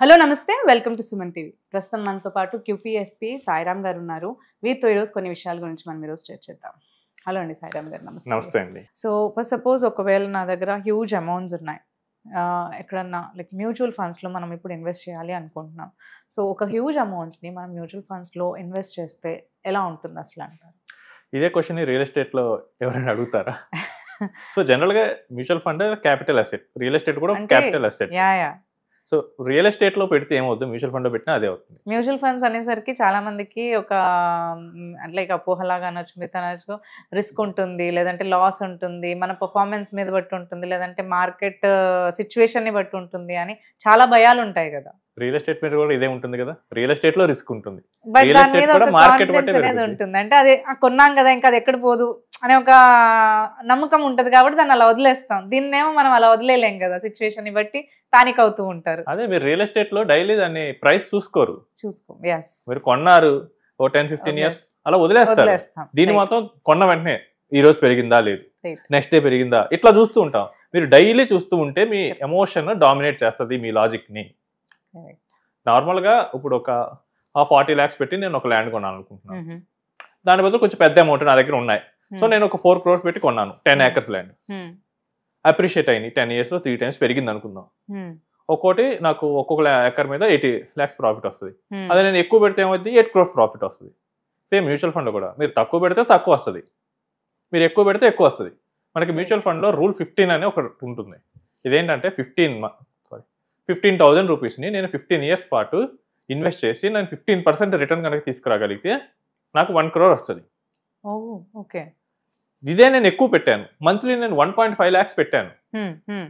Hello నమస్తే, welcome to Suman TV. ప్రస్తుతం మనతో పాటు క్యూపీఎఫ్పి సాయిరామ్ గారు ఉన్నారు. వీరితో ఈరోజు కొన్ని విషయాల గురించి మనం ఈరోజు చర్చిద్దాం. హలో అండి సాయిరామ్ గారు, నమస్తే. నమస్తే అండి. సో సపోజ్ ఒకవేళ నా దగ్గర హ్యూజ్ అమౌంట్స్ ఉన్నాయి, ఎక్కడన్నా లైక్ మ్యూచువల్ ఫండ్స్లో మనం ఇప్పుడు ఇన్వెస్ట్ చేయాలి అనుకుంటున్నాం. సో ఒక హ్యూజ్ అమౌంట్స్ని మనం మ్యూచువల్ ఫండ్స్లో ఇన్వెస్ట్ చేస్తే ఎలా ఉంటుంది అసలు అంటారు? ఇదే క్వశ్చన్ రియల్ ఎస్టేట్లో ఎవరైనా అడుగుతారా? సో జనరల్గా mutual fund capital asset, real estate కూడా capital asset. Yeah. So real ఎస్టేట్లో పెడితే ఏమవుతుంది, మ్యూచువల్ ఫండ్లో పెట్టినా అదే అవుతుంది. మ్యూచువల్ ఫండ్స్ అనేసరికి చాలా మందికి ఒక లైక్ అపోహలాగా అనొచ్చు, మిగతా అనొచ్చు. రిస్క్ ఉంటుంది, లేదంటే లాస్ ఉంటుంది, మన పర్ఫార్మెన్స్ మీద బట్టి ఉంటుంది, లేదంటే మార్కెట్ సిచ్యువేషన్ని బట్టి ఉంటుంది అని చాలా భయాలు ఉంటాయి కదా. రియల్ ఎస్టేట్ మీద కూడా ఇదే ఉంటుంది కదా. రియల్ ఎస్టేట్లో రిస్క్ ఉంటుంది, బట్ రియల్ దాని మీద ఎస్టేట్ కూడా ఒక మార్కెట్ కాన్ఫిడెన్స్ బట్టే అనేది పెరుగుతుంది. ఉంటుంది. అంటే అదే కొన్నాం కదా, ఇంకా అది ఎక్కడ పోదు అనే ఒక నమ్మకం ఉంటుంది కాబట్టి దాన్ని అలా వదిలేస్తాం. దీన్నేమో మనం అలా వదిలేలేం కదా, సిచ్యువేషన్ బట్టి పానిక్ అవుతూ ఉంటారు. అదే మీరు రియల్ ఎస్టేట్లో డైలీ దాన్ని ప్రైస్ చూసుకోరు. చూసుకో, ఎస్, మీరు కొన్నారు ఓ 10-15 ఇయర్స్ అలా వదిలేస్తారు. వదిలేస్తాం. దీన్ని మాత్రం కొన్న వెంటనే ఈ రోజు పెరిగిందా లేదు, Right. నెక్స్ట్ డే పెరిగిందా, ఇట్లా చూస్తూ ఉంటాం. మీరు డైలీ చూస్తూ ఉంటే మీ ఎమోషన్ డామినేట్ చేస్తుంది మీ లాజిక్ని. Correct. నార్మల్గా ఇప్పుడు ఒక 40 lakhs పెట్టి నేను ఒక ల్యాండ్ కొనాలి అనుకుంటున్నాను. Mhm. దాని బదులు కొంచెం పెద్ద అమౌంట్ నా దగ్గర ఉన్నాయి. సో నేను ఒక 4 crores పెట్టి కొన్నాను 10 acres ల్యాండ్. Hmm. అప్రిషియేట్ అయింది 10 years లో 3 times పెరిగింది అనుకుందాం. Hmm. ఒక్కోటి నాకు ఒక్కొక్క ఎకర్ మీద 80 lakhs ప్రాఫిట్ వస్తుంది. Hmm. అదే నేను ఎక్కువ పెడితే ఏమవుతుంది, 8 crores ప్రాఫిట్ వస్తుంది. సేమ్ మ్యూచువల్ ఫండ్ కూడా మీరు తక్కువ పెడితే తక్కువ వస్తుంది, మీరు ఎక్కువ పెడితే ఎక్కువ వస్తుంది. మనకి మ్యూచువల్ ఫండ్లో రూల్ 15 అనే ఒకటి ఉంటుంది. ఇదేంటంటే 15,000 రూపీస్ని నేను 15 years పాటు ఇన్వెస్ట్ చేసి నేను 15% రిటర్న్ కనుక తీసుకురాగలిగితే నాకు 1 crore వస్తుంది. Oh, okay. ఇదే నేను ఎక్కువ పెట్టాను, మంత్లీ నేను 1.5 lakhs పెట్టాను. Hmm. Hmm.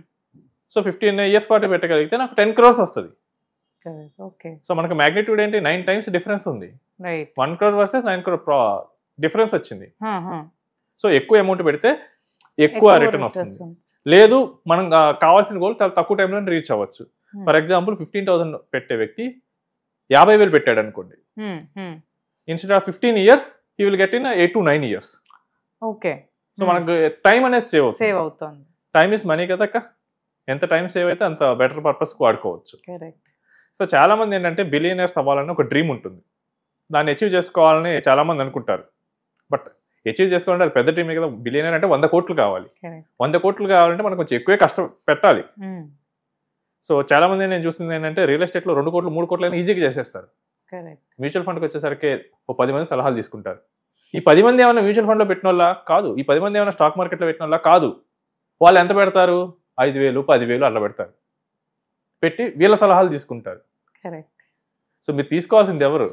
సో 15 years పాటు పెట్టగలిగితే నాకు 10 crores వస్తుంది. Correct. Okay. సో మనకు మ్యాగ్నిట్యూడ్ ఏంటి, 9 times డిఫరెన్స్ ఉంది. Right. 1 crore versus 9 crore difference వచ్చింది. Huh. సో ఎక్కువ అమౌంట్ పెడితే ఎక్కువ రిటర్న్ వస్తుంది. వస్తుంది. లేదు మనం కావాల్సిన గోల్ చాలా తక్కువ టైంలో రీచ్ అవ్వచ్చు. Hmm. ఫర్ ఎగ్జాంపుల్ 15,000 పెట్టే వ్యక్తి 50,000 పెట్టాడు అనుకోండి. Hmm. Instead of 15 years he will get in 8 to 9 years. Okay. So మనకు టైం అనేది సేవ్ అవుతుంది. సేవ్ అవుతుంది. టైం ఇస్ మనీ కదక్క, ఎంత టైం సేవ్ అయితే అంత బెటర్ పర్పస్కి వాడుకోవచ్చు. కరెక్ట్. సో చాలా మంది ఏంటంటే బిలియనర్స్ అవ్వాలని ఒక డ్రీమ్ ఉంటుంది, దాన్ని అచీవ్ చేసుకోవాలని చాలా మంది అనుకుంటారు. బట్ అచీవ్ చేసుకోవాలంటే అది పెద్ద డ్రీమే కదా. బిలియనర్ అంటే 100 కోట్లు కావాలి. కరెక్ట్. 100 కోట్లు కావాలంటే మనకు కొంచెం ఎక్కువే కష్టం పెట్టాలి. సో చాలా మంది నేను చూస్తుంది ఏంటంటే రియల్ ఎస్టేట్లో 2 కోట్లు 3 కోట్లు అయినా ఈజీగా చేసేస్తారు. కరెక్ట్. మ్యూచువల్ ఫండ్కి వచ్చేసరికి ఓ 10 మంది సలహాలు తీసుకుంటారు. ఈ 10 మంది ఏమైనా మ్యూచువల్ ఫండ్లో పెట్టిన వాళ్ళ కాదు, ఈ 10 మంది ఏమైనా స్టాక్ మార్కెట్లో పెట్టిన వాళ్ళ కాదు. వాళ్ళు ఎంత పెడతారు, 5,000 10,000 అట్లా పెడతారు, పెట్టి వీళ్ళ సలహాలు తీసుకుంటారు. కరెక్ట్. సో మీరు తీసుకోవాల్సింది ఎవరి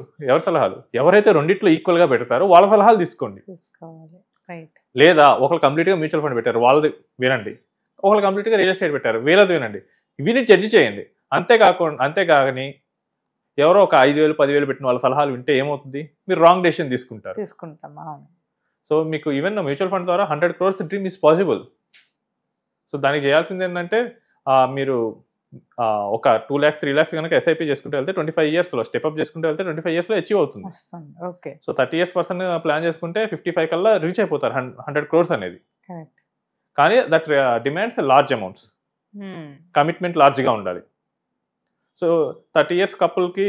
సలహాలు, ఎవరైతే రెండిట్లో ఈక్వల్గా పెడతారో వాళ్ళ సలహాలు తీసుకోండి. తీసుకోవాలి. రైట్. లేదా ఒకళ్ళు కంప్లీట్గా మ్యూచువల్ ఫండ్ పెట్టారు వాళ్ళది వినండి, ఒకళ్ళు కంప్లీట్గా రియల్ ఎస్టేట్ పెట్టారు వీళ్ళది వినండి, వీని జడ్జి చేయండి. అంతేకాని ఎవరో ఒక 5,000 10,000 పెట్టిన వాళ్ళ సలహాలు వింటే ఏమవుతుంది, మీరు రాంగ్ డెసిషన్ తీసుకుంటారు. సో మీకు ఈవెన్ మ్యూచువల్ ఫండ్ ద్వారా 100 crores dream is possible. So దానికి చేయాల్సింది ఏంటంటే మీరు ఒక 2 lakhs 3 lakhs కనుక ఎస్ఐపి చేసుకుంటూ వెళ్తే 25 yearsలో స్టెప్అప్ చేసుకుంటూ వెళ్తే 25 yearsలో అచీవ్ అవుతుంది. Okay. So 30 years person plan చేసుకుంటే 55 కల్లా రీచ్ అయిపోతారు 100 crores అనేది. కానీ that demands large amounts, commitment లార్జ్గా ఉండాలి. సో 30 years కపుల్కి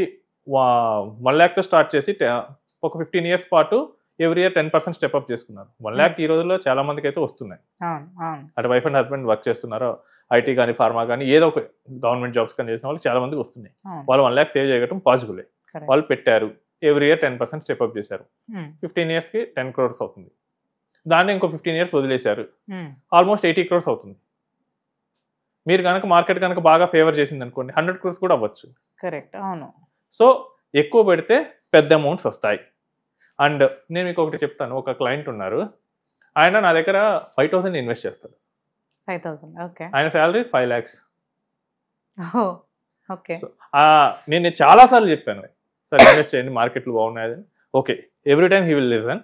1 lakhతో స్టార్ట్ చేసి ఒక 15 years పాటు ఎవ్రీ ఇయర్ 10% స్టెప్అప్ చేసుకున్నారు. 1 lakh ఈ రోజుల్లో చాలా మందికి అయితే వస్తున్నాయి. అటు వైఫ్ అండ్ హస్బెండ్ వర్క్ చేస్తున్నారో, ఐటీ కానీ ఫార్మా కానీ ఏదో ఒక గవర్నమెంట్ జాబ్స్ కానీ చేసిన వాళ్ళు చాలా మందికి వస్తున్నాయి. వాళ్ళు 1 lakh సేవ్ చేయడం పాసిబులే. వాళ్ళు పెట్టారు, ఎవ్రీ ఇయర్ 10% స్టెప్అప్ చేశారు, 15 yearsకి 10 crores అవుతుంది. దాన్ని ఇంకో 15 years వదిలేశారు, ఆల్మోస్ట్ 80 crores అవుతుంది. మీరు కనుక మార్కెట్ కనుక బాగా ఫేవర్ చేసింది అనుకోండి 100 crores కూడా అవ్వచ్చు. కరెక్ట్. అవును. సో ఎక్కువ పెడితే పెద్ద అమౌంట్స్ వస్తాయి. అండ్ నేను మీకు ఒకటి చెప్తాను, ఒక క్లయింట్ ఉన్నారు, ఆయన నా దగ్గర 5,000 ఇన్వెస్ట్ చేస్తాడు. 5,000. ఓకే. ఆయన శాలరీ 5 lakhs. ఓకే. సో నేను చాలాసార్లు చెప్పాను, సార్ ఇన్వెస్ట్ చేయండి మార్కెట్లు బాగున్నాయి. Okay, every time he will listen.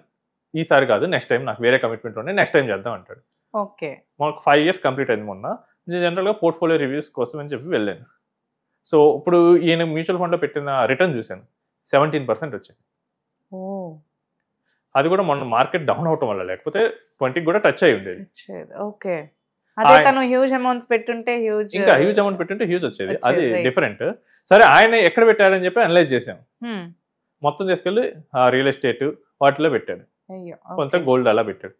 ఈసారి కాదు, నెక్స్ట్ టైం నాకు వేరే కమిట్మెంట్ ఉన్నాయి, నెక్స్ట్ టైం చేద్దాం అంటాడు. ఓకే. మాకు 5 years కంప్లీట్ అయింది మొన్న. నేను జనరల్గా పోర్ట్ఫోలియో రివ్యూస్ కోసం అని చెప్పి వెళ్ళాను. సో ఇప్పుడు ఈయన మ్యూచువల్ ఫండ్లో పెట్టిన రిటర్న్ చూశాను, 17% వచ్చింది. అది కూడా మొన్న మార్కెట్ డౌన్ అవటం వల్ల, లేకపోతే 20 కూడా టచ్ అయి ఉండేది. ఓకే. అదే తను హ్యూజ్ అమౌంట్స్ పెట్టుంటే ఇంకా హ్యూజ్ అమౌంట్ పెట్టుంటే హ్యూజ్ వచ్చేది, అది వచ్చేది, right. డిఫరెంట్. సరే ఆయన ఎక్కడ పెట్టారని చెప్పి అనలైజ్ చేసాం. మొత్తం తీసుకెళ్ళి రియల్ ఎస్టేట్ వాటిలో పెట్టాడు, అయ్యో కొంత గోల్డ్ అలా పెట్టాడు.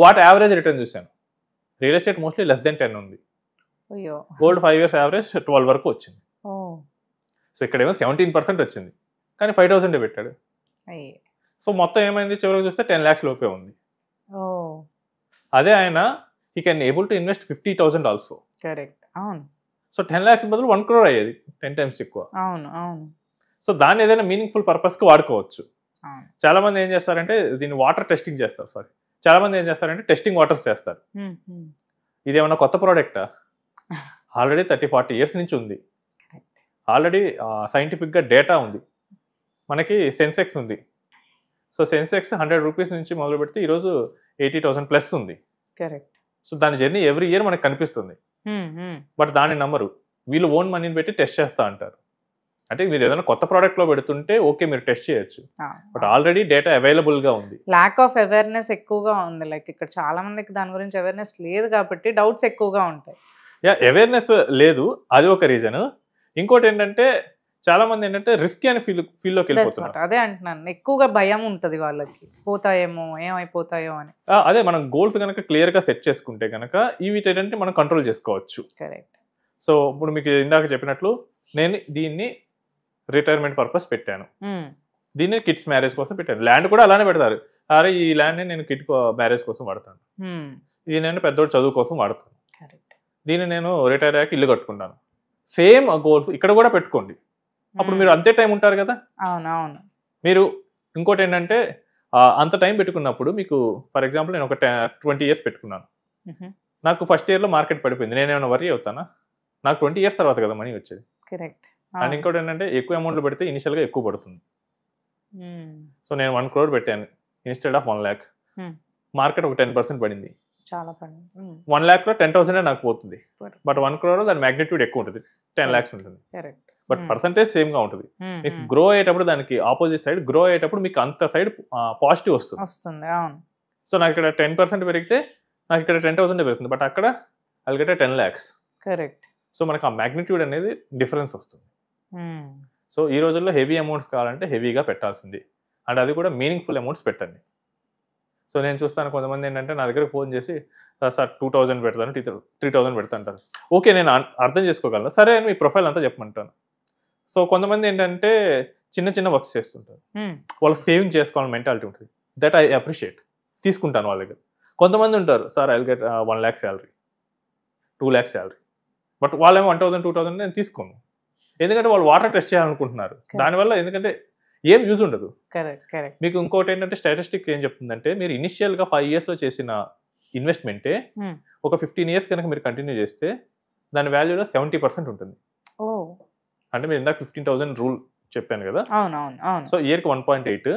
వాటి యావరేజ్ రిటర్న్ చూసాను, real estate mostly less than 10 ఉంది, అయ్యో గోల్డ్ 5 years యావరేజ్ 12 వరకు వచ్చింది. ఓ సో ఇక్కడేమో 17% వచ్చింది, కానీ 5,000 పెట్టాడు. అయ్యే సో మొత్తం ఏమైంది, చివరికి చూస్తే 10 lakhs లోపే ఉంది. ఓ అదే ఆయన he can able to invest 50,000 also. Correct, అవును సో 10 lakhs బదులు 1 crore అయ్యేది, 10 times ఎక్కువ. అవును అవును సో దాన్ని ఏదైనా మీనింగ్ఫుల్ పర్పస్కి వాడుకోవచ్చు. అవును. చాలా మంది ఏం చేస్తారంటే దీన్ని వాటర్ టెస్టింగ్ చేస్తారు, సారీ చాలా మంది ఏం చేస్తారంటే టెస్టింగ్ వాటర్స్ చేస్తారు. ఇదేమన్నా కొత్త ప్రోడక్టా, ఆల్రెడీ 30-40 years నుంచి ఉంది, ఆల్రెడీ సైంటిఫిక్గా డేటా ఉంది. మనకి సెన్సెక్స్ ఉంది, సో సెన్సెక్స్ 100 rupees నుంచి మొదలు పెడితే ఈరోజు 80,000 ప్లస్ ఉంది. కరెక్ట్. సో దాని జర్నీ ఎవ్రీ ఇయర్ మనకు కనిపిస్తుంది, బట్ దాని నమ్మరు. వీళ్ళు ఓన్ మనీని పెట్టి టెస్ట్ చేస్తా అంటారు. అంటే మీరు ఏదైనా కొత్త ప్రోడక్ట్లో పెడుతుంటే ఓకే మీరు టెస్ట్ చేయొచ్చు, బట్ ఆల్రెడీ డేటా అవైలబుల్గా ఉంది. ల్యాక్ ఆఫ్ అవేర్నెస్ ఎక్కువగా ఉంది, లైక్ ఇక్కడ చాలా మందికి దాని గురించి అవేర్నెస్ లేదు కాబట్టి డౌట్స్ ఎక్కువగా ఉంటాయి. అవేర్నెస్ లేదు, అది ఒక రీజన్. ఇంకోటి ఏంటంటే చాలా మంది ఏంటంటే రిస్కీ అని ఫీల్డ్లోకి వెళ్ళిపోతున్నారు. అదే అంటున్నాను, ఎక్కువగా భయం ఉంటుంది వాళ్ళకి, పోతాయేమో ఏమైపోతాయో అని. అదే మనం గోల్స్ కనుక క్లియర్గా సెట్ చేసుకుంటే కనుక వీటంటే మనం కంట్రోల్ చేసుకోవచ్చు. కరెక్ట్. సో ఇప్పుడు మీకు ఇందాక చెప్పినట్లు నేను దీన్ని రిటైర్మెంట్ పర్పస్ పెట్టాను, దీన్ని కిడ్స్ మ్యారేజ్ కోసం పెట్టాను. ల్యాండ్ కూడా అలానే పెడతారు, అరే ఈ ల్యాండ్ని నేను కిడ్ మ్యారేజ్ కోసం వాడతాను, ఇది నేను పెద్దోడు చదువు కోసం వాడతాను, దీన్ని నేను రిటైర్ అయ్యాక ఇల్లు కట్టుకుంటాను. సేమ్ గోల్స్ ఇక్కడ కూడా పెట్టుకోండి, అప్పుడు మీరు అంతే టైం ఉంటారు కదా. అవునవును. మీరు ఇంకోటి ఏంటంటే అంత టైం పెట్టుకున్నప్పుడు మీకు ఫర్ ఎగ్జాంపుల్ నేను ఒక 20 years పెట్టుకున్నాను, నాకు ఫస్ట్ ఇయర్లో మార్కెట్ పడిపోయింది, నేనేమైనా వరీ అవుతానా? నాకు 20 years తర్వాత కదా మనీ వచ్చేది. కరెక్ట్. అండ్ ఇంకోటి ఏంటంటే ఎక్కువ అమౌంట్లో పెడితే ఇనిషియల్గా ఎక్కువ పడుతుంది. సో నేను 1 crore పెట్టాను ఇన్స్టెడ్ ఆఫ్ 1 lakh, మార్కెట్ ఒక 10% పడింది, చాలా పడింది. 1 lakhలో 10,000 నాకు పోతుంది, బట్ 1 crore దాని మ్యాగ్నిట్యూడ్ ఎక్కువ ఉంటుంది, 10 lakhs ఉంటుంది. బట్ పర్సంటేజ్ సేమ్గా ఉంటుంది. మీకు గ్రో అయ్యేటప్పుడు దానికి ఆపోజిట్ సైడ్ గ్రో అయ్యేటప్పుడు మీకు అంత సైడ్ పాజిటివ్ వస్తుంది. సో నాకు ఇక్కడ 10% పెరిగితే నాకు ఇక్కడ 10,000 పెరుగుతుంది, బట్ అక్కడ అల్గటే 10 lakhs. కరెక్ట్. సో మనకు ఆ మ్యాగ్నిట్యూడ్ అనేది డిఫరెన్స్ వస్తుంది. సో ఈ రోజుల్లో హెవీ అమౌంట్స్ కావాలంటే హెవీగా పెట్టాల్సింది, అండ్ అది కూడా మీనింగ్ఫుల్ అమౌంట్స్ పెట్టండి. సో నేను చూస్తాను కొంతమంది ఏంటంటే నా దగ్గర ఫోన్ చేసి సార్ 2,000 పెడతాను, 3,000 పెడతా అంటారు. ఓకే నేను అర్థం చేసుకోగలను, సరే మీ ప్రొఫైల్ అంతా చెప్పమంటాను. సో కొంతమంది ఏంటంటే చిన్న చిన్న వర్క్స్ చేస్తుంటారు, వాళ్ళకి సేవింగ్ చేసుకోవాలని మెంటాలిటీ ఉంటుంది, దట్ ఐ అప్రిషియేట్, తీసుకుంటాను వాళ్ళ దగ్గర. కొంతమంది ఉంటారు sir I will get 1 lakh salary, 2 lakh salary, but వాళ్ళేమో 1,000, 2,000 నేను తీసుకోను, ఎందుకంటే వాళ్ళు వాటర్ టెస్ట్ చేయాలనుకుంటున్నారు. దానివల్ల ఎందుకంటే ఏం యూజ్ ఉండదు. మీకు ఇంకోటి ఏంటంటే స్టాటిస్టిక్ ఏం చెప్తుందంటే మీరు ఇనిషియల్గా 5 yearsలో చేసిన ఇన్వెస్ట్మెంటే ఒక 15 years కనుక మీరు కంటిన్యూ చేస్తే దాని వాల్యూలో 70% ఉంటుంది. అంటే మీరు ఇందాక 15,000 రూల్ చెప్పాను కదా, సో ఇయర్కి 1.8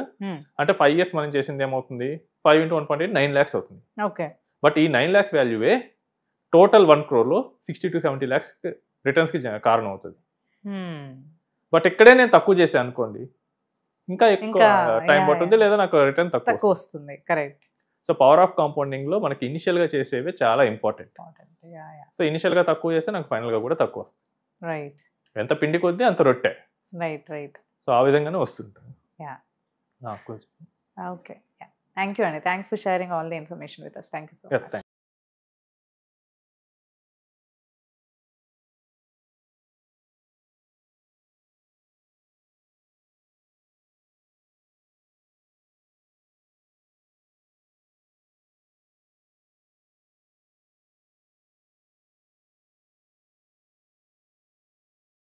అంటే 5 years మనం చేసింది ఏమవుతుంది, 5 into 1.8 9 lakhs అవుతుంది. బట్ ఈ 9 lakhs వాల్యూవే టోటల్ 1 crore 60 to 70 lakhs రిటర్న్స్కి కారణం అవుతుంది. బట్ ఇక్కడే నేను తక్కువ చేశాను అనుకోండి, ఇంకా ఎక్కువ టైం పడుతుంది, లేదా నాకు రిటర్న్ తక్కువ వస్తుంది. కరెక్ట్. సో పవర్ ఆఫ్ కాంపౌండింగ్లో మనకి ఇనిషియల్గా చేసేవి చాలా ఇంపార్టెంట్. సో ఇనిషియల్గా తక్కువ చేస్తే నాకు ఫైనల్గా కూడా తక్కువ వస్తుంది. రైట్. ఎంత పిండి కొద్దీ అంత రొట్టె. రైట్. సో ఆ విధంగానే వస్తుంటుంది. ఓకే, థ్యాంక్ యూ అండి, thanks for sharing all the information with us. Thank you so much.